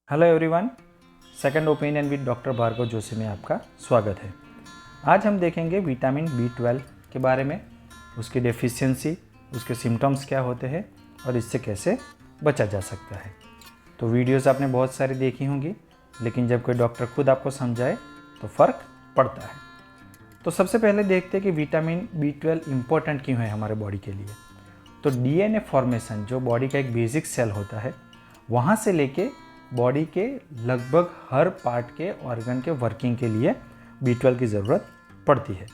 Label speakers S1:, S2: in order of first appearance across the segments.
S1: Hello everyone, second opinion with doctor Bhargav Joshi में आपका स्वागत है। आज हम देखेंगे विटामिन B12 के बारे में, उसकी डेफिशिएंसी, उसके सिम्टम्स क्या होते हैं और इससे कैसे बचा जा सकता है। तो वीडियोस आपने बहुत सारी देखी होंगी, लेकिन जब कोई डॉक्टर खुद आपको समझाए तो फ़र्क पड़ता है। तो सबसे पहले देखते हैं कि विटामिन B12 इम्पोर्टेंट क्यों है हमारे बॉडी के लिए। तो DNA फॉर्मेशन, जो बॉडी का एक बेसिक सेल होता है, वहाँ से लेके बॉडी के लगभग हर पार्ट के ऑर्गन के वर्किंग के लिए B12 की ज़रूरत पड़ती है।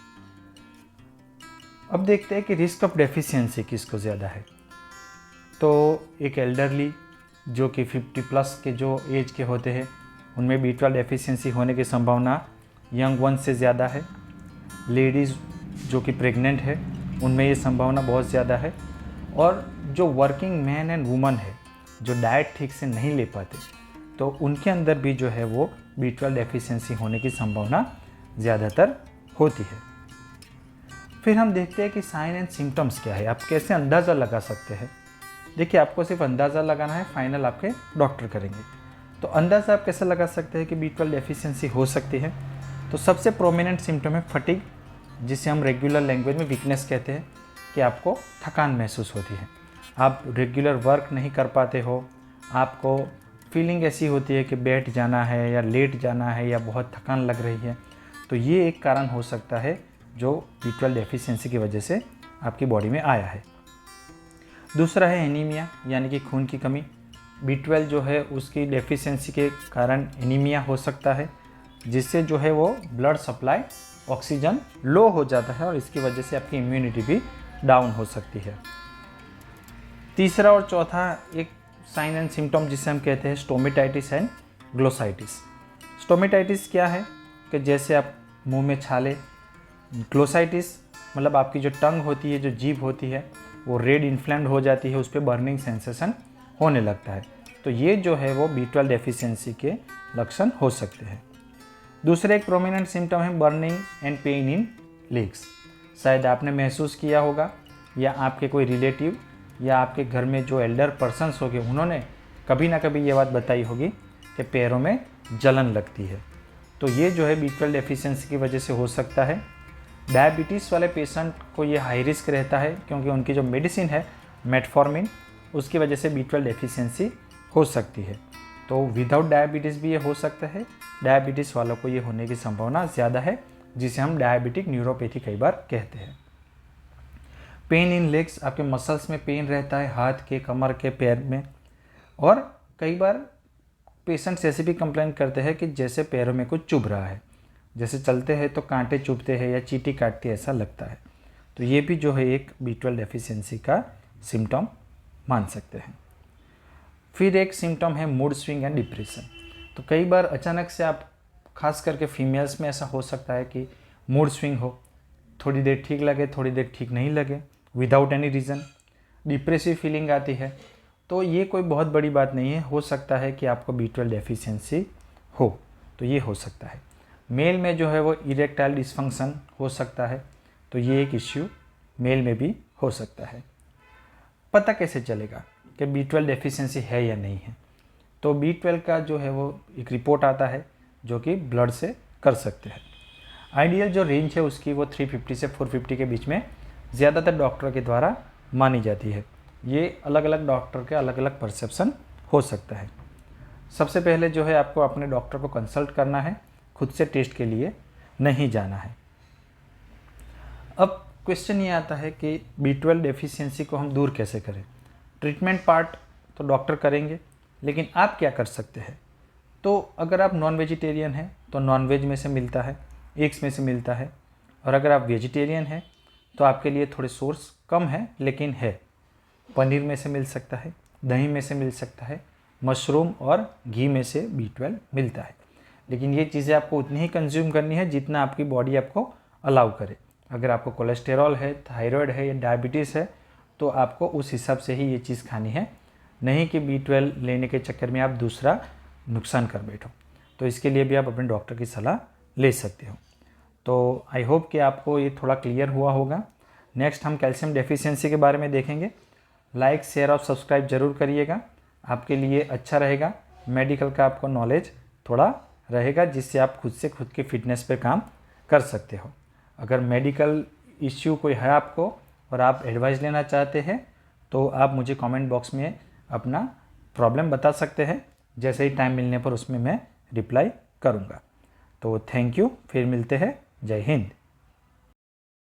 S1: अब देखते हैं कि रिस्क ऑफ डेफिशिएंसी किसको ज़्यादा है। तो एक एल्डरली जो कि 50 प्लस के जो एज के होते हैं, उनमें B12 डेफिशिएंसी होने की संभावना यंग वन से ज़्यादा है। लेडीज़ जो कि प्रेग्नेंट है, उनमें ये संभावना बहुत ज़्यादा है। और जो वर्किंग मैन एंड वुमन है, जो डाइट ठीक से नहीं ले पाते, तो उनके अंदर भी जो है वो B12 डेफिशिएंसी होने की संभावना ज़्यादातर होती है। फिर हम देखते हैं कि साइन एंड सिम्टम्स क्या है, आप कैसे अंदाज़ा लगा सकते हैं। देखिए, आपको सिर्फ अंदाज़ा लगाना है, फाइनल आपके डॉक्टर करेंगे। तो अंदाज़ा आप कैसे लगा सकते हैं कि B12 डेफिशिएंसी हो सकती है। तो सबसे प्रोमिनेंट सिम्टम है फटीग, जिसे हम रेगुलर लैंग्वेज में वीकनेस कहते हैं, कि आपको थकान महसूस होती है, आप रेगुलर वर्क नहीं कर पाते हो, आपको फीलिंग ऐसी होती है कि बैठ जाना है या लेट जाना है या बहुत थकान लग रही है। तो ये एक कारण हो सकता है जो B12 डेफिशिएंसी की वजह से आपकी बॉडी में आया है। दूसरा है एनीमिया, यानी कि खून की कमी। B12 जो है उसकी डेफिशिएंसी के कारण एनीमिया हो सकता है, जिससे जो है वो ब्लड सप्लाई, ऑक्सीजन लो हो जाता है और इसकी वजह से आपकी इम्यूनिटी भी डाउन हो सकती है। तीसरा और चौथा एक साइन एंड सिम्टम जिसे हम कहते हैं स्टोमेटाइटिस एंड ग्लोसाइटिस। स्टोमेटाइटिस क्या है कि जैसे आप मुंह में छाले। ग्लोसाइटिस मतलब आपकी जो टंग होती है, जो जीभ होती है, वो रेड इन्फ्लेम्ड हो जाती है, उस पर बर्निंग सेंसेशन होने लगता है। तो ये जो है वो B12 डेफिशिएंसी के लक्षण हो सकते हैं। दूसरे एक प्रोमिनेंट सिम्टम है burning and pain in legs. शायद आपने महसूस किया होगा, या आपके कोई रिलेटिव या आपके घर में जो एल्डर पर्सन्स होंगे, उन्होंने कभी ना कभी ये बात बताई होगी कि पैरों में जलन लगती है। तो ये जो है B12 डेफिशिएंसी की वजह से हो सकता है। डायबिटीज़ वाले पेशेंट को ये हाई रिस्क रहता है, क्योंकि उनकी जो मेडिसिन है मेटफॉर्मिन, उसकी वजह से B12 डेफिशिएंसी हो सकती है। तो विदाउट डायबिटीज़ भी ये हो सकता है। डायबिटीज़ वालों को ये होने की संभावना ज़्यादा है, जिसे हम डायबिटिक न्यूरोपैथी कई बार कहते हैं। पेन इन लेग्स, आपके मसल्स में पेन रहता है, हाथ के, कमर के, पैर में। और कई बार पेशेंट्स ऐसे भी कंप्लेन करते हैं कि जैसे पैरों में कुछ चुभ रहा है, जैसे चलते हैं तो कांटे चुभते हैं या चींटी काटती है, ऐसा लगता है। तो ये भी जो है एक B12 डेफिशिएंसी का सिम्टम मान सकते हैं। फिर एक सिम्टम है मूड स्विंग एंड डिप्रेशन। तो कई बार अचानक से आप, खास करके फीमेल्स में ऐसा हो सकता है कि मूड स्विंग हो, थोड़ी देर ठीक लगे, थोड़ी देर ठीक नहीं लगे, without any reason depressive feeling आती है। तो ये कोई बहुत बड़ी बात नहीं है, हो सकता है कि आपको B12 डेफिशिएंसी हो, तो ये हो सकता है। मेल में जो है वो इरेक्टाइल डिसफंक्शन हो सकता है, तो ये एक इश्यू मेल में भी हो सकता है। पता कैसे चलेगा कि B12 डेफिशिएंसी है या नहीं है। तो B12 का जो है वो एक रिपोर्ट आता है, जो कि ब्लड से कर सकते हैं। आइडियल जो रेंज है उसकी वो 350 से 450 के बीच में ज़्यादातर डॉक्टरों के द्वारा मानी जाती है। ये अलग अलग डॉक्टर के अलग अलग परसेप्शन हो सकता है। सबसे पहले जो है आपको अपने डॉक्टर को कंसल्ट करना है, खुद से टेस्ट के लिए नहीं जाना है। अब क्वेश्चन ये आता है कि B12 डेफिशिएंसी को हम दूर कैसे करें। ट्रीटमेंट पार्ट तो डॉक्टर करेंगे, लेकिन आप क्या कर सकते हैं। तो अगर आप नॉन वेजिटेरियन हैं तो नॉन वेज में से मिलता है, एग्स में से मिलता है। और अगर आप वेजिटेरियन हैं तो आपके लिए थोड़े सोर्स कम है, लेकिन है। पनीर में से मिल सकता है, दही में से मिल सकता है, मशरूम और घी में से B12 मिलता है। लेकिन ये चीज़ें आपको उतनी ही कंज्यूम करनी है जितना आपकी बॉडी आपको अलाउ करे। अगर आपको कोलेस्टेरॉल है, थायराइड है या डायबिटीज़ है, तो आपको उस हिसाब से ही ये चीज़ खानी है, नहीं कि B12 लेने के चक्कर में आप दूसरा नुकसान कर बैठो। तो इसके लिए भी आप अपने डॉक्टर की सलाह ले सकते हो। तो आई होप कि आपको ये थोड़ा क्लियर हुआ होगा। नेक्स्ट हम कैल्शियम डेफिशिएंसी के बारे में देखेंगे। लाइक, शेयर और सब्सक्राइब जरूर करिएगा, आपके लिए अच्छा रहेगा। मेडिकल का आपको नॉलेज थोड़ा रहेगा, जिससे आप खुद से खुद की फिटनेस पे काम कर सकते हो। अगर मेडिकल इश्यू कोई है आपको और आप एडवाइस लेना चाहते हैं तो आप मुझे कमेंट बॉक्स में अपना प्रॉब्लम बता सकते हैं। जैसे ही टाइम मिलने पर उसमें मैं रिप्लाई करूँगा। तो थैंक यू, फिर मिलते हैं। जय हिंद।